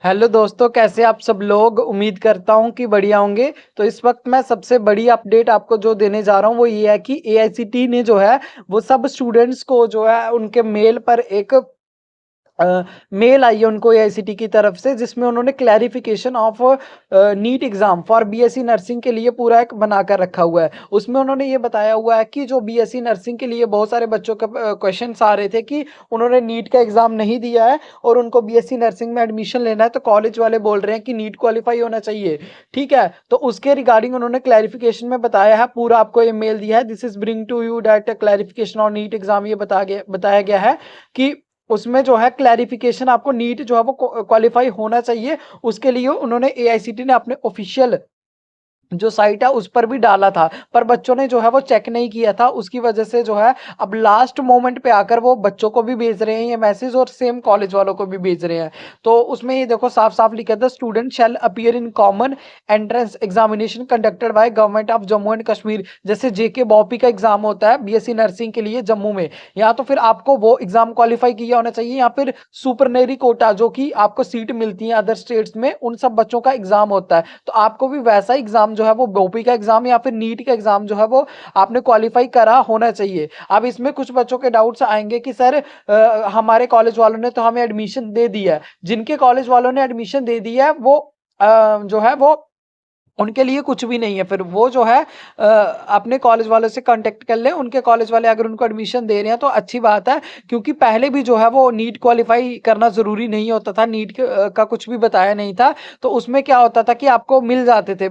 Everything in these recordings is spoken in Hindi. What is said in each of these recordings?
हेलो दोस्तों, कैसे आप सब लोग। उम्मीद करता हूँ कि बढ़िया होंगे। तो इस वक्त मैं सबसे बड़ी अपडेट आपको जो देने जा रहा हूँ वो ये है कि एआईसीटी ने जो है वो सब स्टूडेंट्स को जो है उनके मेल पर एक मेल आई है उनको एआईसीटी की तरफ से, जिसमें उन्होंने clarification of NEET exam for BSc nursing के लिए पूरा एक बनाकर रखा हुआ है। उसमें उन्होंने ये बताया हुआ है कि जो बीएससी नर्सिंग के लिए बहुत सारे बच्चों के क्वेश्चंस आ रहे थे कि उन्होंने नीट का एग्जाम नहीं दिया है और उनको बीएससी नर्सिंग में एडमिशन लेना है, तो कॉलेज वाले बोल रहे हैं कि नीट क्वालिफाई होना चाहिए। ठीक है, तो उसके रिगार्डिंग उन्होंने क्लैरिफिकेशन में बताया है, पूरा आपको ये मेल दिया है। This is bring to you that clarification on NEET exam, ये बताया गया है कि उसमें जो है क्लैरिफिकेशन आपको नीट जो है वो क्वालिफाई होना चाहिए। उसके लिए उन्होंने एआईसीटी ने अपने ऑफिशियल जो साइट है उस पर भी डाला था, पर बच्चों ने जो है वो चेक नहीं किया था। उसकी वजह से जो है अब लास्ट मोमेंट पे आकर वो बच्चों को भी भेज रहे हैं ये मैसेज और सेम कॉलेज वालों को भी भेज रहे हैं। तो उसमें ये देखो साफ साफ लिखा था, student shall appear in common entrance examination conducted by government of Jammu and Kashmir. जैसे जेके बॉपी का एग्जाम होता है बीएससी नर्सिंग के लिए जम्मू में, या तो फिर आपको वो एग्जाम क्वालिफाई किया होना चाहिए, या फिर सुपरनरी कोटा जो कि आपको सीट मिलती है अदर स्टेट्स में, उन सब बच्चों का एग्जाम होता है। तो आपको भी वैसा एग्जाम जो है वो बोपी का एग्जाम या फिर नीट का एग्जाम जो है वो आपने क्वालिफाई करा होना चाहिए। अब इसमें कुछ बच्चों के डाउट्स आएंगे कि सर हमारे कॉलेज वालों ने तो हमें एडमिशन दे दिया है। जिनके कॉलेज वालों ने एडमिशन दे दिया है वो जो है वो उनके लिए कुछ भी नहीं है। फिर वो जो है अपने कॉलेज वालों से कांटेक्ट कर लें, उनके कॉलेज वाले अगर उनको एडमिशन दे रहे हैं तो अच्छी बात है, क्योंकि पहले भी जो है वो नीट क्वालिफाई करना ज़रूरी नहीं होता था, नीट का कुछ भी बताया नहीं था। तो उसमें क्या होता था कि आपको मिल जाते थे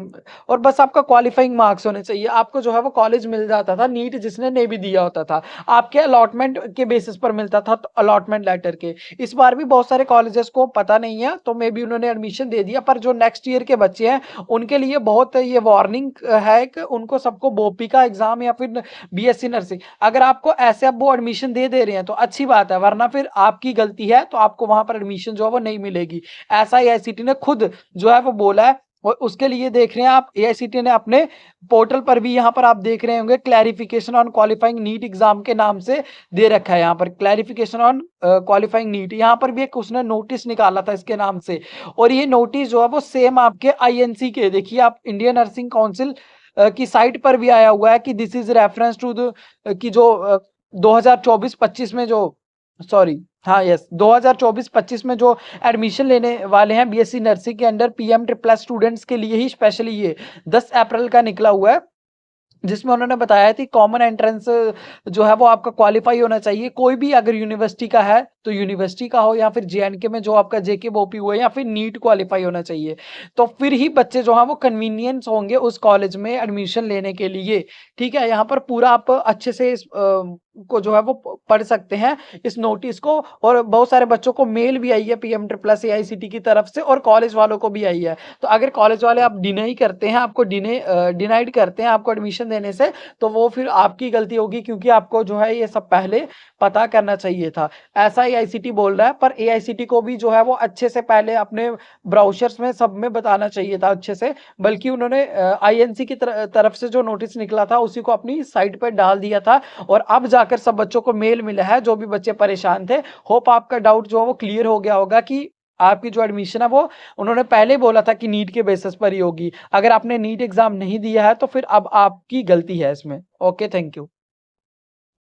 और बस आपका क्वालिफाइंग मार्क्स होने चाहिए, आपको जो है वो कॉलेज मिल जाता था। नीट जिसने नहीं भी दिया होता था आपके अलॉटमेंट के बेसिस पर मिलता था, तो अलॉटमेंट लेटर के। इस बार भी बहुत सारे कॉलेजेस को पता नहीं है, तो मे बी उन्होंने एडमिशन दे दिया, पर जो नेक्स्ट ईयर के बच्चे हैं उनके लिए बहुत ये वार्निंग है कि उनको सबको बोपी का एग्जाम या फिर बीएससी नर्सिंग, अगर आपको ऐसे अब वो एडमिशन दे रहे हैं तो अच्छी बात है, वरना फिर आपकी गलती है तो आपको वहां पर एडमिशन जो है वो नहीं मिलेगी। ऐसा एआईसीटी ने खुद जो है वो बोला है। और उसके लिए देख रहे हैं आप, एआईसीटी ने अपने पोर्टल पर भी यहाँ पर आप देख रहे होंगे clarification on qualifying NEET exam के नाम से दे रखा है। यहाँ पर क्लैरिफिकेशन ऑन क्वालिफाइंग नीट, यहाँ पर भी एक उसने नोटिस निकाला था इसके नाम से। और ये नोटिस जो है वो सेम आपके आईएनसी के, देखिए आप, इंडियन नर्सिंग काउंसिल की साइट पर भी आया हुआ है कि this is reference to the कि जो 2024-25 में जो, सॉरी, हाँ यस, 2024-25 में जो एडमिशन लेने वाले हैं बीएससी नर्सिंग के अंडर पीएम ट्रिपल स्टूडेंट्स के लिए ही स्पेशली ये 10 अप्रैल का निकला हुआ है, जिसमें उन्होंने बताया थी कॉमन एंट्रेंस जो है वो आपका क्वालिफाई होना चाहिए। कोई भी अगर यूनिवर्सिटी का है तो यूनिवर्सिटी का हो, या फिर जेएनके में जो आपका जेके बोपी हुआ है, या फिर नीट क्वालिफाई होना चाहिए। तो फिर ही बच्चे जो है वो कन्वीनियंस होंगे उस कॉलेज में एडमिशन लेने के लिए। ठीक है, यहाँ पर पूरा आप अच्छे से इस को जो है वो पढ़ सकते हैं इस नोटिस को। और बहुत सारे बच्चों को मेल भी आई है पीएम ट्रिपल एआईसीटी की तरफ से, और कॉलेज वालों को भी आई है। तो अगर कॉलेज वाले आप डिनाई करते हैं, आपको डिनाइड करते हैं आपको एडमिशन देने से, तो वो फिर आपकी गलती होगी, क्योंकि आपको जो है ये सब पहले पता करना चाहिए था। ऐसा एआईसीटी बोल रहा है, पर एआईसीटी को भी जो है वो अच्छे से पहले अपने ब्राउजर्स में सब में बताना चाहिए था अच्छे से। बल्कि उन्होंने आईएनसी की तरफ से जो नोटिस निकला था उसी को अपनी साइट पर डाल दिया था, और अब जाकर सब बच्चों को मेल मिला है जो भी बच्चे परेशान थे। होप आपका डाउट जो है वो क्लियर हो गया होगा कि आपकी जो एडमिशन है वो, उन्होंने पहले बोला था कि नीट के बेसिस पर ही होगी। अगर आपने नीट एग्जाम नहीं दिया है तो फिर अब आपकी गलती है इसमें। Okay, thank you.